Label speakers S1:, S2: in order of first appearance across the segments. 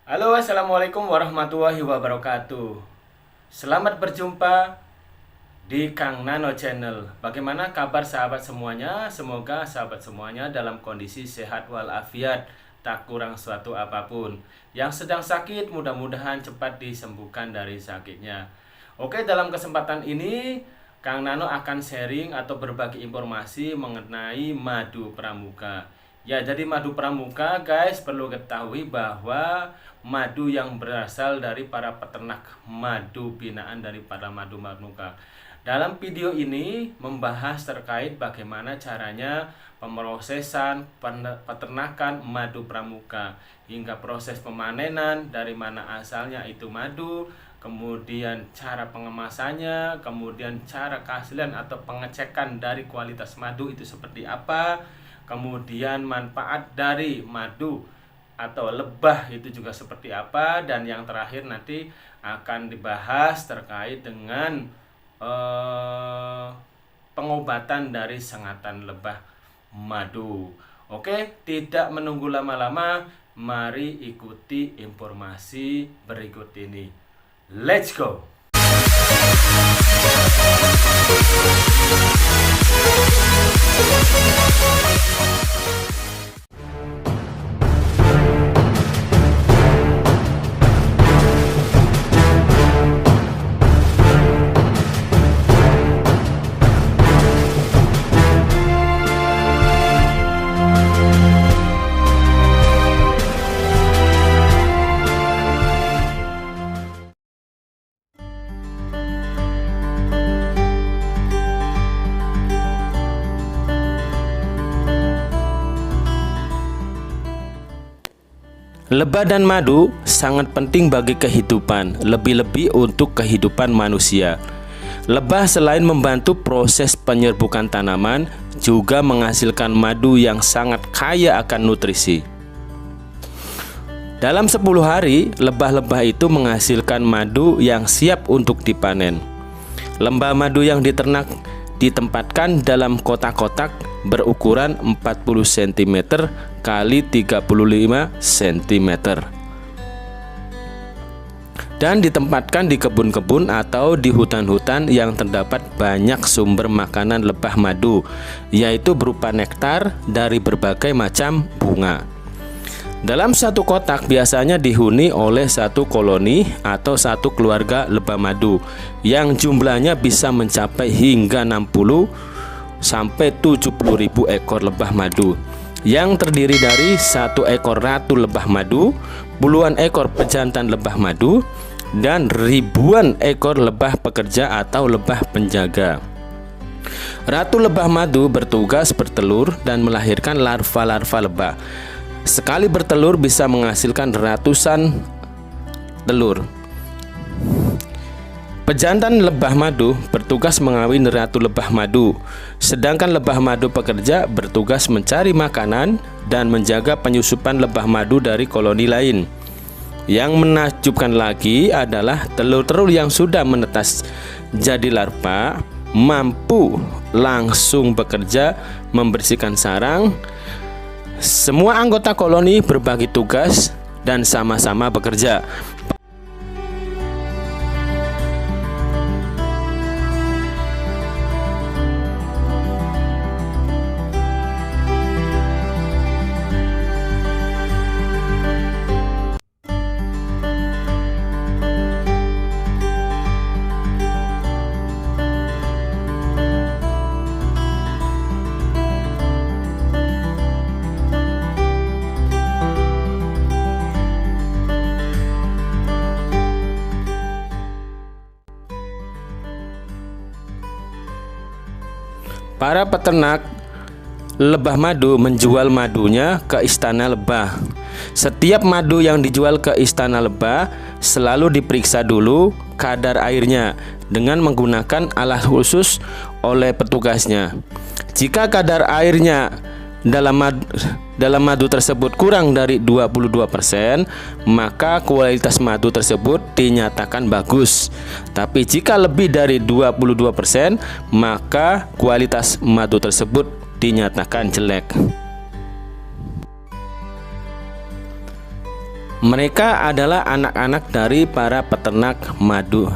S1: Halo, assalamualaikum warahmatullahi wabarakatuh. Selamat berjumpa di Kang Nano Channel. Bagaimana kabar sahabat semuanya? Semoga sahabat semuanya dalam kondisi sehat walafiat, tak kurang suatu apapun. Yang sedang sakit mudah-mudahan cepat disembuhkan dari sakitnya. Oke, dalam kesempatan ini Kang Nano akan sharing atau berbagi informasi mengenai madu pramuka. Ya, jadi madu pramuka guys, perlu ketahui bahwa madu yang berasal dari para peternak madu binaan dari para madu pramuka. Dalam video ini membahas terkait bagaimana caranya pemrosesan peternakan madu pramuka hingga proses pemanenan, dari mana asalnya itu madu, kemudian cara pengemasannya, kemudian cara keaslian atau pengecekan dari kualitas madu itu seperti apa, kemudian manfaat dari madu atau lebah itu juga seperti apa, dan yang terakhir nanti akan dibahas terkait dengan pengobatan dari sengatan lebah madu. Oke, tidak menunggu lama-lama, mari ikuti informasi berikut ini. Let's go. Lebah dan madu sangat penting bagi kehidupan, lebih-lebih untuk kehidupan manusia. Lebah selain membantu proses penyerbukan tanaman, juga menghasilkan madu yang sangat kaya akan nutrisi. Dalam 10 hari, lebah-lebah itu menghasilkan madu yang siap untuk dipanen. Lembah madu yang diternak ditempatkan dalam kotak-kotak berukuran 40 cm kali 35 cm dan ditempatkan di kebun-kebun atau di hutan-hutan yang terdapat banyak sumber makanan lebah madu, yaitu berupa nektar dari berbagai macam bunga. Dalam satu kotak biasanya dihuni oleh satu koloni atau satu keluarga lebah madu yang jumlahnya bisa mencapai hingga 60 sampai 70.000 ekor lebah madu, yang terdiri dari satu ekor ratu lebah madu, puluhan ekor pejantan lebah madu, dan ribuan ekor lebah pekerja atau lebah penjaga. Ratu lebah madu bertugas bertelur dan melahirkan larva-larva lebah. Sekali bertelur bisa menghasilkan ratusan telur. Pejantan lebah madu bertugas mengawin ratu lebah madu, sedangkan lebah madu pekerja bertugas mencari makanan dan menjaga penyusupan lebah madu dari koloni lain. Yang menakjubkan lagi adalah telur-telur yang sudah menetas jadi larva mampu langsung bekerja membersihkan sarang. Semua anggota koloni berbagi tugas dan sama-sama bekerja. Para peternak lebah madu menjual madunya ke istana lebah. Setiap madu yang dijual ke istana lebah selalu diperiksa dulu kadar airnya dengan menggunakan alat khusus oleh petugasnya. Jika kadar airnya dalam madu tersebut kurang dari 22%, maka kualitas madu tersebut dinyatakan bagus. Tapi jika lebih dari 22%, maka kualitas madu tersebut dinyatakan jelek. Mereka adalah anak-anak dari para peternak madu.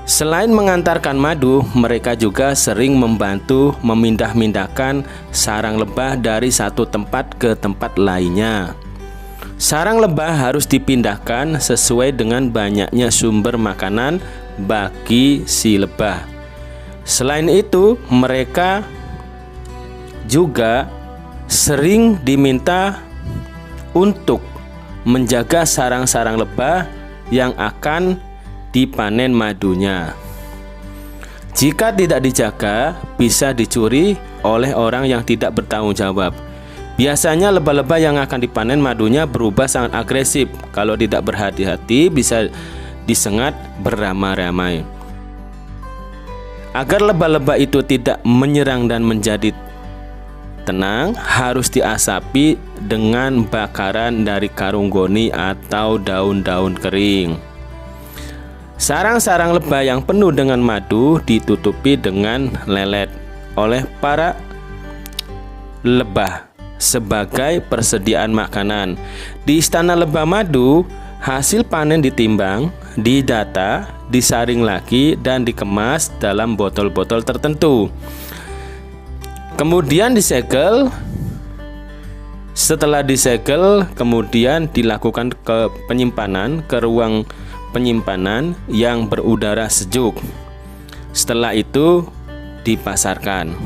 S1: Selain mengantarkan madu, mereka juga sering membantu memindah-mindahkan sarang lebah dari satu tempat ke tempat lainnya. Sarang lebah harus dipindahkan sesuai dengan banyaknya sumber makanan bagi si lebah. Selain itu, mereka juga sering diminta untuk menjaga sarang-sarang lebah yang akan dipanen madunya. Jika tidak dijaga, bisa dicuri oleh orang yang tidak bertanggung jawab. Biasanya lebah-lebah yang akan dipanen madunya berubah sangat agresif. Kalau tidak berhati-hati, bisa disengat beramai-ramai. Agar lebah-lebah itu tidak menyerang dan menjadi tenang, harus diasapi dengan bakaran dari karung goni atau daun-daun kering. Sarang-sarang lebah yang penuh dengan madu ditutupi dengan lelet oleh para lebah sebagai persediaan makanan. Di istana lebah madu, hasil panen ditimbang, didata, disaring lagi, dan dikemas dalam botol-botol tertentu. Kemudian disegel. Setelah disegel, kemudian dilakukan penyimpanan ke ruang penyimpanan yang berudara sejuk. Setelah itu dipasarkan.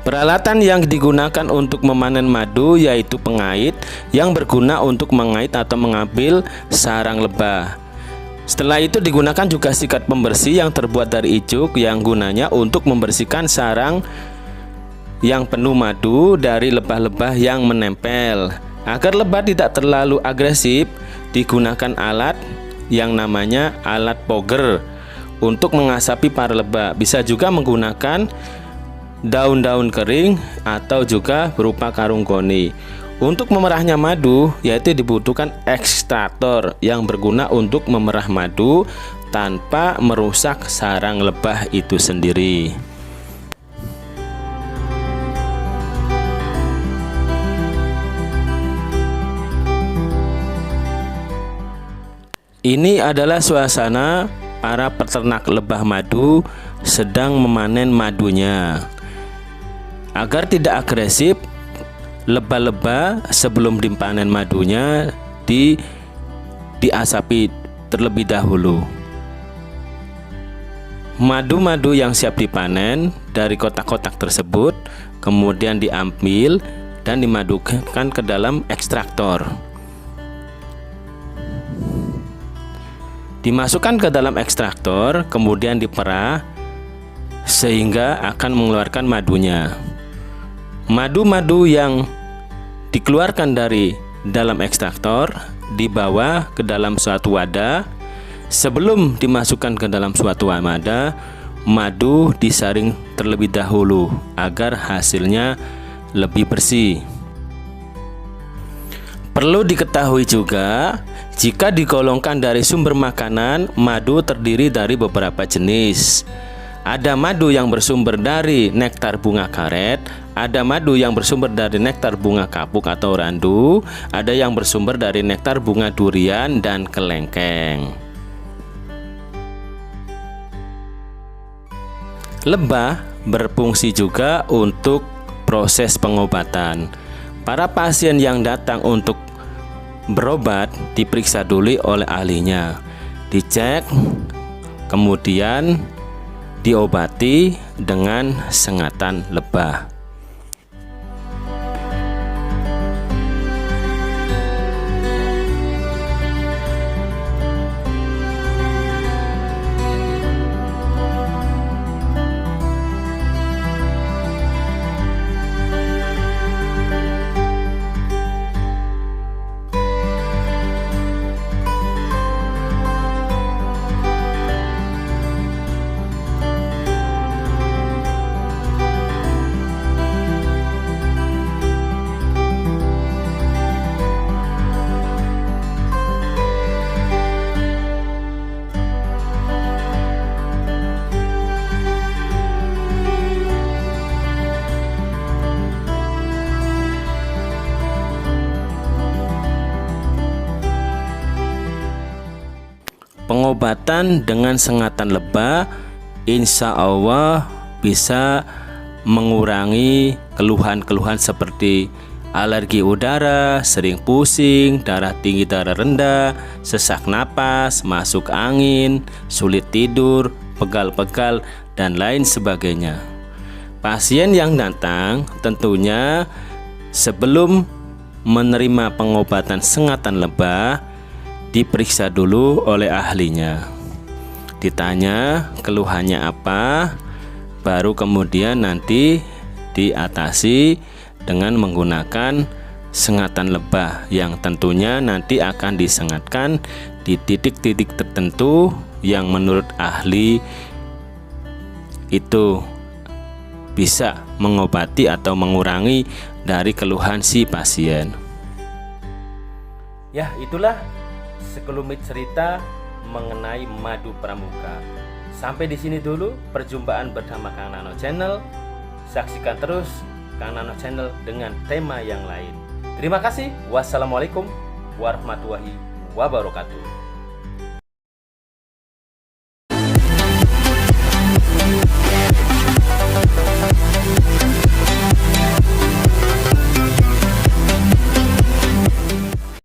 S1: Peralatan yang digunakan untuk memanen madu yaitu pengait yang berguna untuk mengait atau mengambil sarang lebah. Setelah itu digunakan juga sikat pembersih yang terbuat dari ijuk yang gunanya untuk membersihkan sarang yang penuh madu dari lebah-lebah yang menempel. Agar lebah tidak terlalu agresif, digunakan alat yang namanya alat poger untuk mengasapi para lebah. Bisa juga menggunakan daun-daun kering atau juga berupa karung goni. Untuk memerahnya madu, yaitu dibutuhkan ekstraktor yang berguna untuk memerah madu tanpa merusak sarang lebah itu sendiri. Ini adalah suasana para peternak lebah madu sedang memanen madunya. Agar tidak agresif, lebah-lebah sebelum dipanen madunya diasapi terlebih dahulu. Madu-madu yang siap dipanen dari kotak-kotak tersebut kemudian diambil dan dimasukkan ke dalam ekstraktor. Dimasukkan ke dalam ekstraktor, kemudian diperah sehingga akan mengeluarkan madunya. Madu-madu yang dikeluarkan dari dalam ekstraktor dibawa ke dalam suatu wadah. Sebelum dimasukkan ke dalam suatu wadah, madu disaring terlebih dahulu agar hasilnya lebih bersih. Perlu diketahui juga, jika digolongkan dari sumber makanan, madu terdiri dari beberapa jenis. Ada madu yang bersumber dari nektar bunga karet, ada madu yang bersumber dari nektar bunga kapuk atau randu, ada yang bersumber dari nektar bunga durian dan kelengkeng. Lebah berfungsi juga untuk proses pengobatan. Para pasien yang datang untuk berobat diperiksa dulu oleh ahlinya, dicek, kemudian diobati dengan sengatan lebah. pengobatan dengan sengatan lebah insya Allah bisa mengurangi keluhan-keluhan seperti alergi udara, sering pusing, darah tinggi, darah rendah, sesak napas, masuk angin, sulit tidur, pegal-pegal, dan lain sebagainya. Pasien yang datang tentunya sebelum menerima pengobatan sengatan lebah diperiksa dulu oleh ahlinya. Ditanya keluhannya apa, baru kemudian nanti diatasi dengan menggunakan sengatan lebah yang tentunya nanti akan disengatkan di titik-titik tertentu yang menurut ahli itu bisa mengobati atau mengurangi dari keluhan si pasien. Ya, itulah sekelumit cerita mengenai madu pramuka. Sampai di sini dulu perjumpaan bersama Kang Nano Channel. Saksikan terus Kang Nano Channel dengan tema yang lain. Terima kasih. Wassalamualaikum warahmatullahi wabarakatuh.